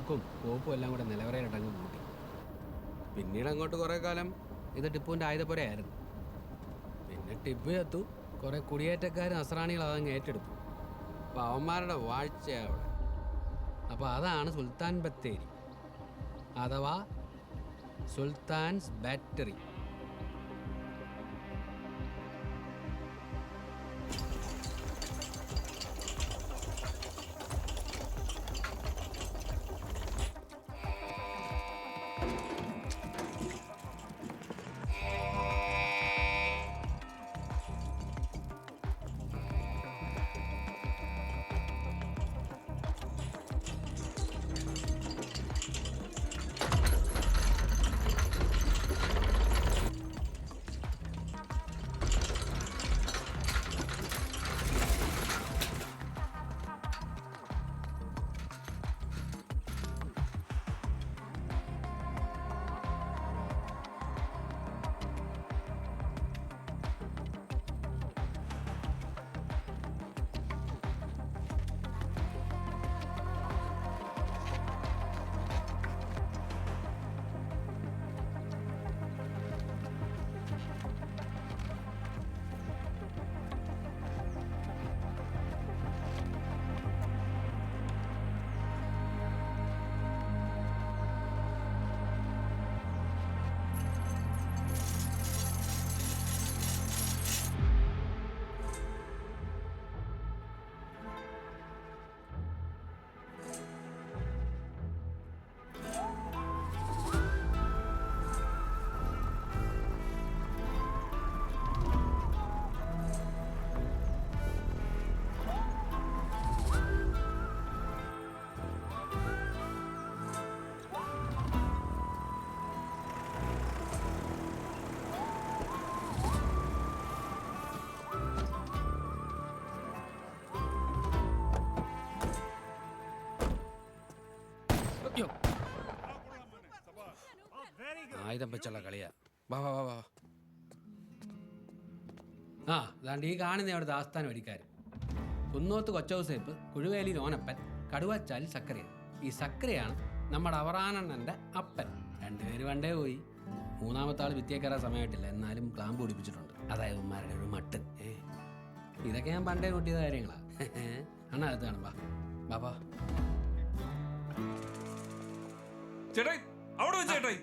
തോക്കും കോപ്പും എല്ലാം കൂടെ നിലവറയിലിട്ടങ്ങ് കൂട്ടി. പിന്നീട് അങ്ങോട്ട് കുറേ കാലം ഇത് ടിപ്പുവിൻ്റെ ആയുധപ്പുരയായിരുന്നു. പിന്നെ ടിപ്പു ചത്തു, കുറേ കുടിയേറ്റക്കാർ നസ്രാണികൾ അതങ്ങ് ഏറ്റെടുത്തു. അപ്പോൾ അവന്മാരുടെ വാഴ്ചയാണ് അവിടെ. അപ്പോൾ അതാണ് സുൽത്താൻ ബത്തേരി അഥവാ സുൽത്താൻസ് ബാറ്ററി. ആയുധം വെച്ചുള്ള കളിയാ. വാ വാ വാ വാ. ആ അതാണ്ട് ഈ കാണുന്ന അവിടുത്തെ ആസ്ഥാന വരിക്കാർ. കുന്നോത്ത് കൊച്ചൗസേപ്പ്, കുഴുവേലി ഓനപ്പൻ, കടുവച്ചാൽ സക്കറിയ. ഈ സക്കറിയാണ് നമ്മുടെ അവറാനണ്ണൻ്റെ അപ്പൻ. രണ്ടുപേര് പണ്ടേ പോയി. മൂന്നാമത്തെ ആൾ വിത്തിയേക്കറാൻ സമയമായിട്ടില്ല, എന്നാലും ക്ലാമ്പ് പിടിപ്പിച്ചിട്ടുണ്ട്. അതായത് ഉമ്മാരുടെ ഒരു മട്ട്. ഇതൊക്കെ ഞാൻ പണ്ടേ കൂട്ടിയത് കാര്യങ്ങളാ. അണ്ണ അടുത്ത് കാണും. വാ വാ വാ. ചേട്ടായി അവിടെ വെച്ചേട്ടായി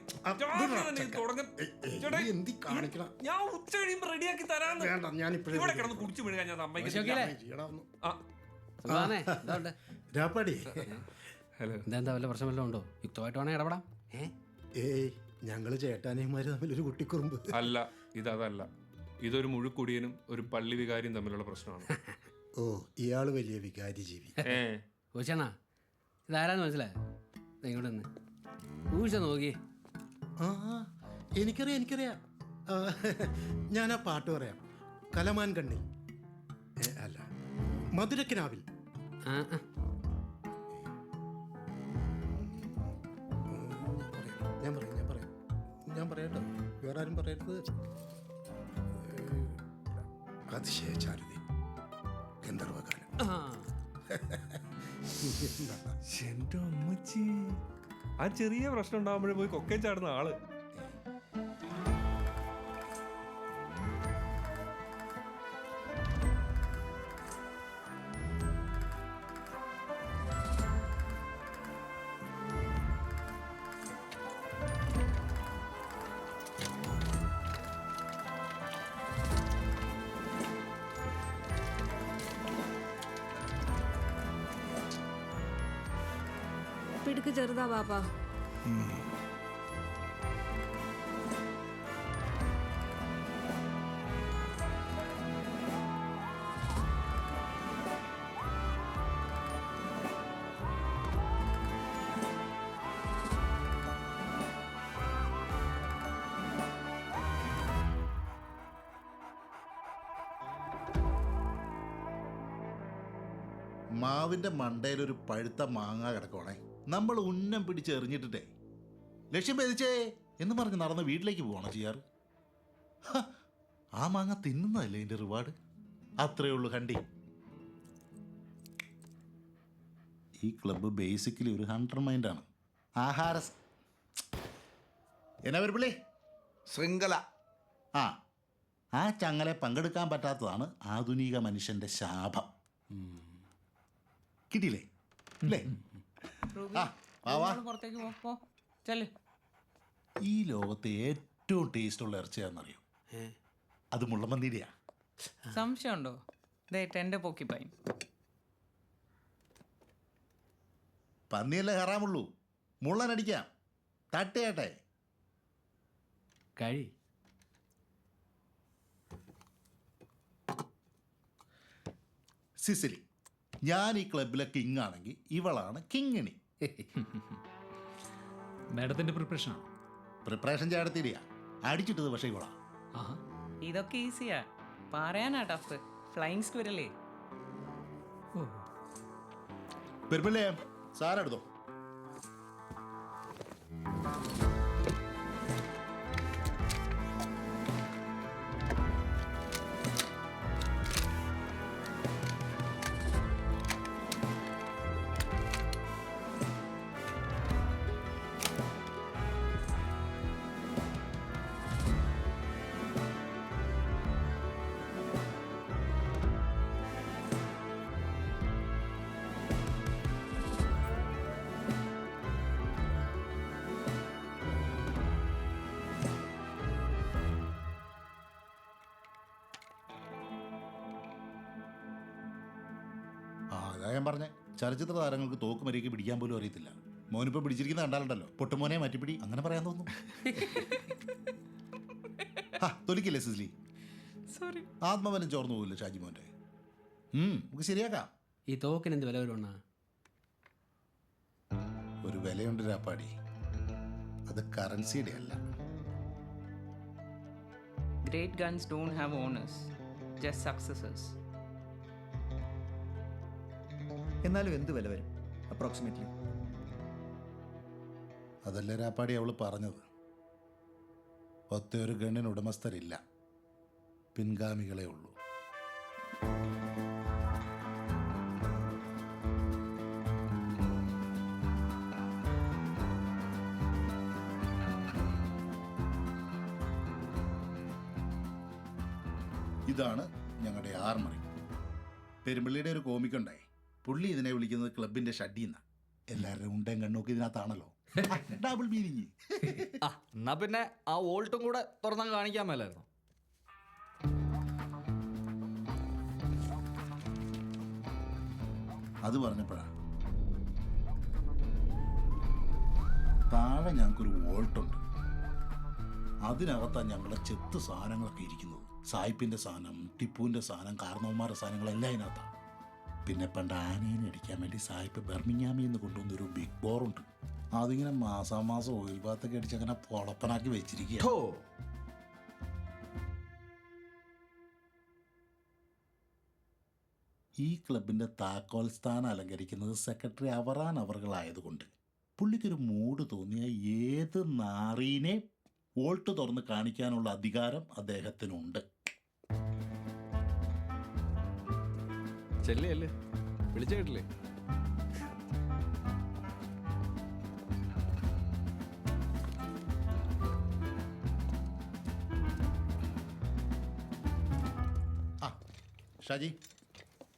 ഞാൻ ഉച്ച കഴിയുമ്പോ റെഡിയാക്കി തരാന്ന് ഇവിടെ കിടന്ന് കുടിച്ചു വീഴുക. ഞാൻ അമ്മയ്ക്ക് എന്താ വല്ല പ്രശ്നം വല്ലതും ഉണ്ടോ? യുക്തമായിട്ട് വേണേ ഇടപെടാം. ഏയ് ഞങ്ങള് ചേട്ടാനിയന്മാര് തമ്മിലൊരു കുട്ടിക്കുറുമ്പ് അല്ല. ഇതല്ല, ഇതൊരു മുഴുക്കുടിയനും ഒരു പള്ളി വികാരിയും തമ്മിലുള്ള പ്രശ്നമാണ്. ഓ ഇയാള് വലിയ വികാരി ജീവി. കോശണ്ണ ഇതാരാന്ന് മനസ്സിലായോ? ഇങ്ങോട്ട് നിന്ന് ഊഴ്ച നോക്കി. ആ എനിക്കറിയാം. ഞാൻ ആ പാട്ട് പറയാം. കലമാൻ കണ്ണി അല്ല മധുരക്കിനാവിൽ. ഞാൻ പറയാട്ടോ, വേറെ ആരും പറയരുത്. അതിശയചാരുതി ഗന്ധർവകാലം. എന്റെ അമ്മച്ചി, ആ ചെറിയ പ്രശ്നം ഉണ്ടാകുമ്പോഴേ പോയി കൊക്കേ ചാടുന്ന ആള്. പിടുക്ക് ചെറുതാ പാപ്പാ. മാവിന്റെ മണ്ടയിലൊരു പഴുത്ത മാങ്ങ കിടക്കണേ. നമ്മൾ ഉന്നം പിടിച്ചെറിഞ്ഞിട്ടേ ലക്ഷ്യം ഭേദിച്ചേ എന്ന് പറഞ്ഞ് നടന്ന് വീട്ടിലേക്ക് പോകണം ചെയ്യാറ്. ആ മാങ്ങ തിന്നുന്നതല്ലേ എൻ്റെ റിവാർഡ്. അത്രയേ ഉള്ളൂ കണ്ടി. ഈ ക്ലബ്ബ് ബേസിക്കലി ഒരു ഹണ്ടർ മൈൻഡാണ്. ആഹാര എന്നാ വരുപ്പിള്ളി ശൃംഖല. ആ ആ ചങ്ങലെ പങ്കെടുക്കാൻ പറ്റാത്തതാണ് ആധുനിക മനുഷ്യന്റെ ശാപം. കിട്ടിയില്ലേ അല്ലേ? ആ വാ വാ. പുറത്തേക്ക് പോ ചെല്ല്. ഈ ലോകത്തെ ഏറ്റവും ടേസ്റ്റുള്ള ഇറച്ചിയാണെന്നറിയോ? അത് മുള്ളമന്തിയുടെയാ. സംശയമുണ്ടോ? ഇതേറ്റ് എൻ്റെ പോക്കിപ്പായും. പന്നിയല്ലേ ഹറാമുള്ളൂ, മുള്ളനടിക്കാം. തട്ടയാട്ടെ. കഴി. സിസിലി, ഞാൻ ഈ ക്ലബിലെ കിങ് ആണെങ്കിൽ ഇവളാണ് കിങ്ങിണി. മാഡത്തിന്റെ പ്രിപ്പറേഷനാണ്. പ്രിപ്പറേഷൻ ചേർത്തിരിയാ, അടിച്ചിട്ടത് പക്ഷേ ഇവളാ. ഇതൊക്കെ ഈസിയാ, പറയാനാ ടഫ്. ഫ്ലൈങ് സ്ക്വിരലേ. പെരുമ്പല്ലേ സാരെടുത്തോ. അതാ ഞാൻ പറഞ്ഞേ, ചലച്ചിത്ര താരങ്ങൾക്ക് തോക്ക് മരിക്ക് പിടിക്കാൻ പോലും അറിയത്തില്ല. മോനിപ്പോൾ പിടിച്ചിരിക്കുന്ന കണ്ടാലുണ്ടല്ലോ, പൊട്ടുമോനെ മാറ്റിപ്പിടി അങ്ങനെ പറയാൻ തോന്നുന്നു. തൊലിക്കില്ലേ സിസ്ലി? സോറി. ആത്മബലം ചോർന്നു പോകില്ല ഷാജി മോൻ്റെ. നമുക്ക് ശരിയാക്കാം. ഈ തോക്കിന് എന്ത് വില വരുവാണ്? ഒരു വിലയുണ്ട് രാപ്പാടി, അത് കറൻസിയുടെ അല്ല. Great guns don't have owners, just successors. എന്നാലും എന്ത് വില വരും അപ്രോക്സിമേറ്റ്ലി? അതല്ലേ രാപ്പാടി അവൾ പറഞ്ഞത്. ഒത്ത ഒരു ഗണ്ണിന് ഉടമസ്ഥരില്ല, പിൻഗാമികളെ ഉള്ളൂ. ഇതാണ് ഞങ്ങളുടെ ആർമറി. പെരുമ്പള്ളിയുടെ ഒരു കോമിക് ഉണ്ടായി, പുള്ളി ഇതിനെ വിളിക്കുന്നത് ക്ലബിന്റെ ഷഡ്ഡിന്ന. എല്ലാവരുടെയും ഉണ്ടേം കണ്ണോക്കി ഇതിനകത്താണല്ലോ. Double meaning. എന്നാ പിന്നെ ആ വോൾട്ടും കൂടെ തുറന്നാൽ കാണിക്കാൻ മേലായിരുന്നു. അത് പറഞ്ഞപ്പോഴാ താഴെ ഞങ്ങൾക്കൊരു വോൾട്ടുണ്ട്. അതിനകത്താണ് ഞങ്ങളുടെ ചെത്ത് സാധനങ്ങളൊക്കെ ഇരിക്കുന്നത്. സായിപ്പിന്റെ സാധനം, ടിപ്പുവിന്റെ സാധനം, കാരണവന്മാരുടെ സാധനങ്ങളെല്ലാം അതിനകത്താണ്. പിന്നെ പണ്ട് ആനേനെ അടിക്കാൻ വേണ്ടി സായിപ്പ് ബെർമിങ്ങാമിൽ നിന്ന് കൊണ്ടുവന്നൊരു ബിഗ് ബോറുണ്ട്. അതിങ്ങനെ മാസാമാസം ഓയിൽ ബാത്തൊക്കെ അടിച്ച് അങ്ങനെ പൊളപ്പനാക്കി വെച്ചിരിക്കുക. ഈ ക്ലബിന്റെ താക്കോൽ സ്ഥാനം അലങ്കരിക്കുന്നത് സെക്രട്ടറി അവറാൻ അവർകളായതുകൊണ്ട് പുള്ളിക്കൊരു മൂഡ് തോന്നിയ ഏത് നാറീനെ വോൾട്ട് തുറന്ന് കാണിക്കാനുള്ള അധികാരം അദ്ദേഹത്തിനുണ്ട്. ചെല്ലേ അല്ലേ വിളിച്ച കേട്ടില്ലേ? ആ ഷാജി,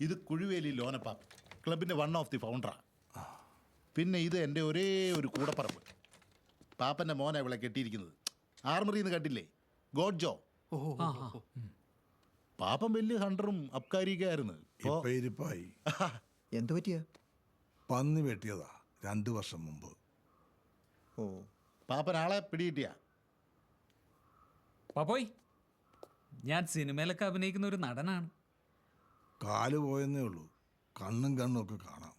ഇത് കുഴുവേലി ലോനപ്പാപ്പ്, ക്ലബിൻ്റെ വൺ ഓഫ് ദി ഫൗണ്ടറാണ്. പിന്നെ ഇത് എൻ്റെ ഒരേ ഒരു കൂടപ്പറമ്പ്. പാപ്പൻ്റെ മോനെ ഇവിടെ കെട്ടിയിരിക്കുന്നത്. ആർമറിന്ന് കണ്ടില്ലേ, ഗോഡ് ജോ. പാപ്പൻ വലിയ ഹണ്ടറും അബ്കാരിയൊക്കെയായിരുന്നു. ഇപ്പൊ ഇരിപ്പായി. എന്തു പറ്റിയ? പന്നി വെട്ടിയതാ 2 വർഷം മുമ്പ്. ഓ, പാപ്പൻ ആളെ പിടികിട്ടിയ? പാപ്പോയ്, ഞാൻ സിനിമയിലൊക്കെ അഭിനയിക്കുന്ന ഒരു നടനാണ്. കാല് പോയെന്നേ ഉള്ളൂ, കണ്ണും കണ്ണും ഒക്കെ കാണാം.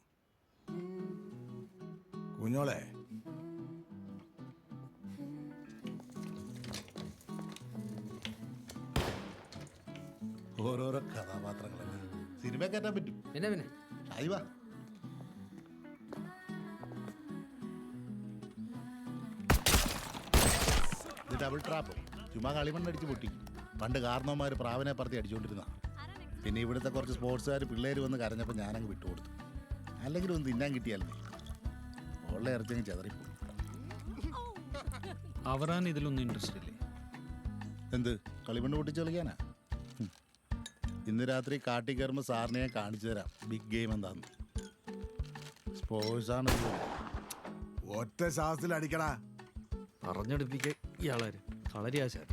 കുഞ്ഞോളെ, ഓരോരോ കഥാപാത്രങ്ങളല്ലേ സിനിമ കയറ്റാൻ പറ്റും. പിന്നെ ഷായി വാ. ഇത് ഡബിൾ ട്രാപ്പ്, ചുമ്മാ കളിമണ്ണടിച്ച് പൊട്ടി. പണ്ട് കാരണവന്മാർ പ്രാവനെ പറത്തി അടിച്ചുകൊണ്ടിരുന്ന. പിന്നെ ഇവിടുത്തെ കുറച്ച് സ്പോർട്സുകാർ പിള്ളേർ വന്ന് കരഞ്ഞപ്പോൾ ഞാനങ്ങ് വിട്ടുകൊടുത്തു. അല്ലെങ്കിൽ ഒന്ന് തിന്നാൻ കിട്ടിയാലേ ഉള്ള ഇറച്ചിയങ്ങ് ചെതറിപ്പോയി. അവറാൻ ഇതിലൊന്നും ഇൻട്രസ്റ്റ് ഇല്ലേ? എന്ത് കളിമണ്ണ് പൊട്ടിച്ച് കളിക്കാനാ? ഇന്ന് രാത്രി കാട്ടി കയറുമ്പോൾ സാറിനെ ഞാൻ കാണിച്ചു തരാം ബിഗ് ഗെയിം എന്താന്ന്. സ്പോർട്സാണ്. ഒറ്റ ശ്വാസത്തിൽ അടിക്കടാ. പറഞ്ഞെടുപ്പിക്ക ഇയാളാര് കളരി ആശാൻ.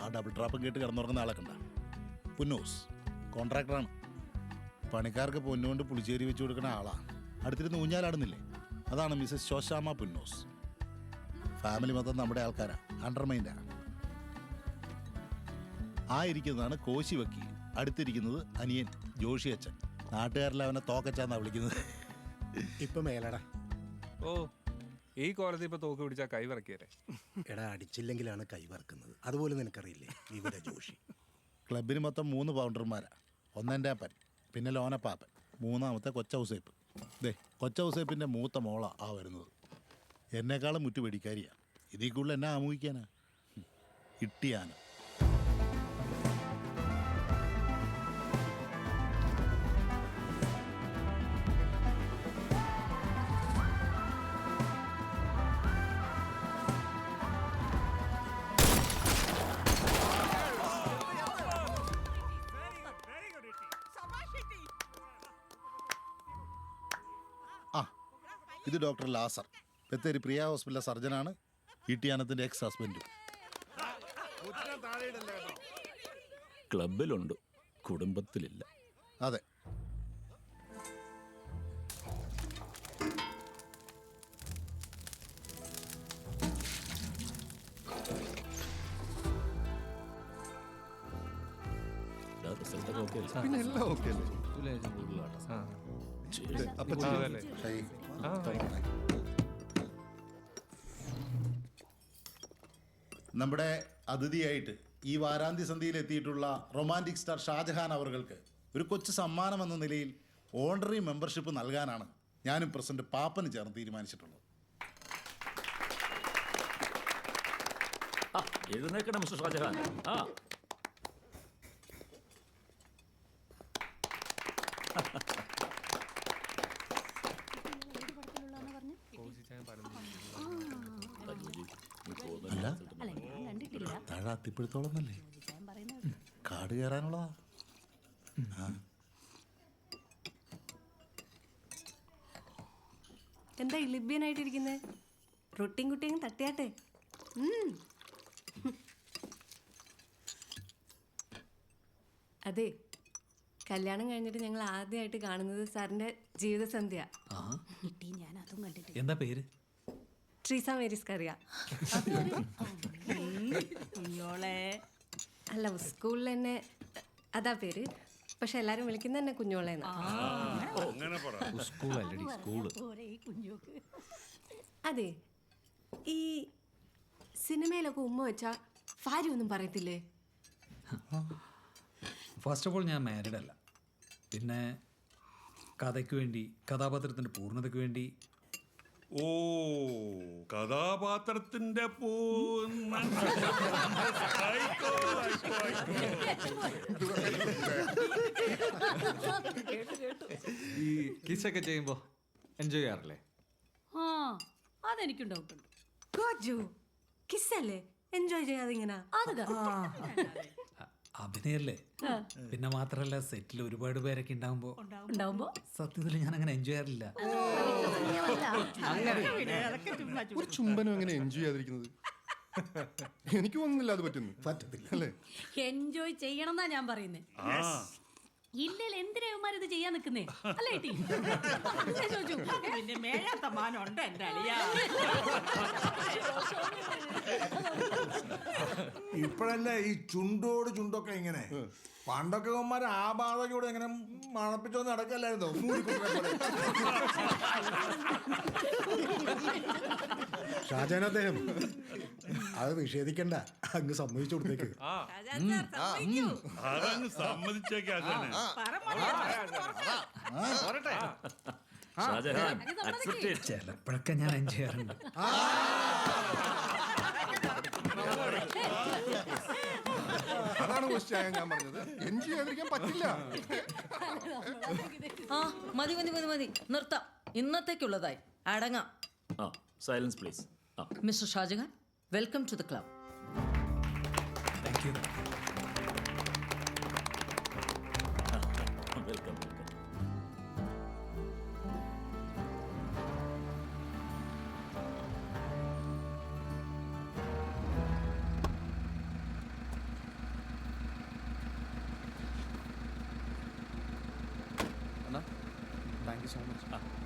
ആ ഡബിൾ ട്രാപ്പും കേട്ട് കിടന്നുറങ്ങുന്ന ആളെ കണ്ട പുന്നൂസ് കോൺട്രാക്ടറാണ്. പണിക്കാർക്ക് പൊന്നുകൊണ്ട് പുളിച്ചേരി വെച്ച് കൊടുക്കുന്ന ആളാ. അടുത്തിരുന്ന് ഊഞ്ഞാലാടുന്നില്ലേ, അതാണ് മിസ്സസ് ശോശാമ പുന്നൂസ്. ഫാമിലി മൊത്തം നമ്മുടെ ആൾക്കാരാ, അണ്ടർമൈൻഡാ. ആ ഇരിക്കുന്നതാണ് കോശി വക്കീൽ, അടുത്തിരിക്കുന്നത് അനിയൻ ജോഷി അച്ഛൻ. നാട്ടുകാരെല്ലാം അവനെ തോക്കച്ചാന്നാ വിളിക്കുന്നത്. ഇപ്പൊ മേലടാ. ഓ ഈ കോലത്തിൽ ഇപ്പൊ തോക്ക് പിടിച്ചാൽ കൈ വിറക്കിയല്ലേ? എടാ അടിച്ചില്ലെങ്കിലാണ് കൈ വറക്കുന്നത്. അതുപോലെ നിനക്കറിയില്ലേ ഇവിടെ ജോഷി. ക്ലബിന് മൊത്തം 3 പൗണ്ടർമാരാ. ഒന്നെൻ്റെ അപ്പൻ, പിന്നെ ലോനപ്പാപ്പൻ, മൂന്നാമത്തെ കൊച്ചൗസേപ്പ്. ദേ കൊച്ചൗസേപ്പിൻ്റെ മൂത്ത മോളാ ആ വരുന്നത്. എന്നെക്കാളും മുറ്റു വെടിക്കാരിയാ. ഇതിൽ കൂടുതൽ എന്നെ ആമുഖിക്കാനാ? ഇട്ടിയാന. ഇത് ഡോക്ടർ ലാസർ, ബത്തേരി പ്രിയ ഹോസ്പിറ്റലിലെ സർജനാണ്. ഇട്ടിയാനത്തിൻ്റെ എക്സ് ഹസ്ബൻഡും. ക്ലബിലുണ്ട്, കുടുംബത്തിലില്ല. അതെ. പിന്നെ എല്ലാം ഓക്കെ അല്ലേ? അപ്പൊ നമ്മുടെ അതിഥിയായിട്ട് ഈ വാരാന്ത്യ സന്ധ്യയിൽ എത്തിയിട്ടുള്ള റൊമാൻറ്റിക് സ്റ്റാർ ഷാജഹാൻ അവർക്ക് ഒരു കൊച്ചു സമ്മാനം എന്ന നിലയിൽ ഓണററി മെമ്പർഷിപ്പ് നൽകാനാണ് ഞാനും പ്രസിഡന്റ് പാപ്പന് ചേർന്ന് തീരുമാനിച്ചിട്ടുള്ളത്. എഴുന്നേക്കണം മിസ്റ്റർ ഷാജഹാൻ. അല്ല താഴെ അത്തിപ്പിടുത്തോളം എന്നല്ലേ കാട് കയറാനുള്ളതാ. എന്താ ലിബ്യനായിട്ടിരിക്കുന്നേ? റൊട്ടിയും കുട്ടിയും തട്ടിയാട്ടെ. അതെ, കല്യാണം കഴിഞ്ഞിട്ട് ഞങ്ങൾ ആദ്യമായിട്ട് കാണുന്നത് സാറിന്റെ ജീവിതസന്ധ്യ. എന്താ പേര്? ട്രീസ മേരീസ് കറിയ. അല്ല, സ്കൂളിൽ തന്നെ അതാ പേര്. പക്ഷെ എല്ലാരും വിളിക്കുന്ന തന്നെ കുഞ്ഞോളേന്ന്. അതെ, ഈ സിനിമയിലൊക്കെ ഉമ്മ വെച്ചാ ഭാര്യ ഒന്നും പറയത്തില്ലേ? ഫസ്റ്റ് ഓഫ് ഓൾ ഞാൻ മാരീഡ് അല്ല. പിന്നെ കഥയ്ക്ക് വേണ്ടി, കഥാപാത്രത്തിൻ്റെ പൂർണ്ണതയ്ക്ക് വേണ്ടി. ഓ കഥാപാത്രത്തിന്റെ ഈ കിസ്സൊക്കെ ചെയ്യുമ്പോൾ എൻജോയ് ചെയ്യാറില്ലേ? അതെനിക്കും ഡൗട്ടുണ്ട്. കിസ്സല്ലേ എൻജോയ് ചെയ്യാതെ ഇങ്ങനെ? അഭിനയല്ലേ. പിന്നെ മാത്രല്ല സെറ്റിൽ ഒരുപാട് പേരൊക്കെ ഉണ്ടാവുമ്പോ സത്യത്തിൽ ഞാൻ അങ്ങനെ എൻജോയ് ചെയ്യാറില്ല. ഒരു ചുംബനം എങ്ങനെ എൻജോയ് ചെയ്യാതിരിക്കുന്നത്? എനിക്ക് തോന്നുന്നില്ല അത് പറ്റത്തില്ല അല്ലേ? എൻജോയ് ചെയ്യണം എന്നാ ഞാൻ പറയുന്നേ. ഇല്ലല്ലോ, എന്തിനാ ഇവന്മാരിത് ചെയ്യാൻ നിൽക്കുന്നേ? അല്ലേ ഏട്ടി? പിന്നെ മേഴാത്ത മാനുണ്ട് എന്റെ അളിയാ. ഇപ്പോഴല്ലേ ഈ ചുണ്ടോട് ചുണ്ടൊക്കെ ഇങ്ങനെ. പണ്ടൊക്കെ ഇവന്മാർ ആ ബാധയോടെ എങ്ങനെ മണപ്പിച്ചോന്ന് നടക്കല്ലായിരുന്നോ? ഷാജാൻ അദ്ദേഹം അത് നിഷേധിക്കണ്ട, അങ്ങ് സമ്മതിച്ചു കൊടുത്തേക്ക്. ചിലപ്പോഴൊക്കെ ഞാൻ എൻജോയ് ചെയ്യാറുണ്ട്. ക്വസ്റ്റ്യൻ ആണ് ഞാൻ പറഞ്ഞത്. എൻജോയ് ചെയ്യാതിരിക്കാൻ പറ്റില്ല. ആ മതി മതി മതി മതി നിർത്താം. ഇന്നത്തേക്കുള്ളതായി അടങ്ങാം. Silence please. Mister Shajahan, welcome to the club. Thank you. Welcome. Thank you so much.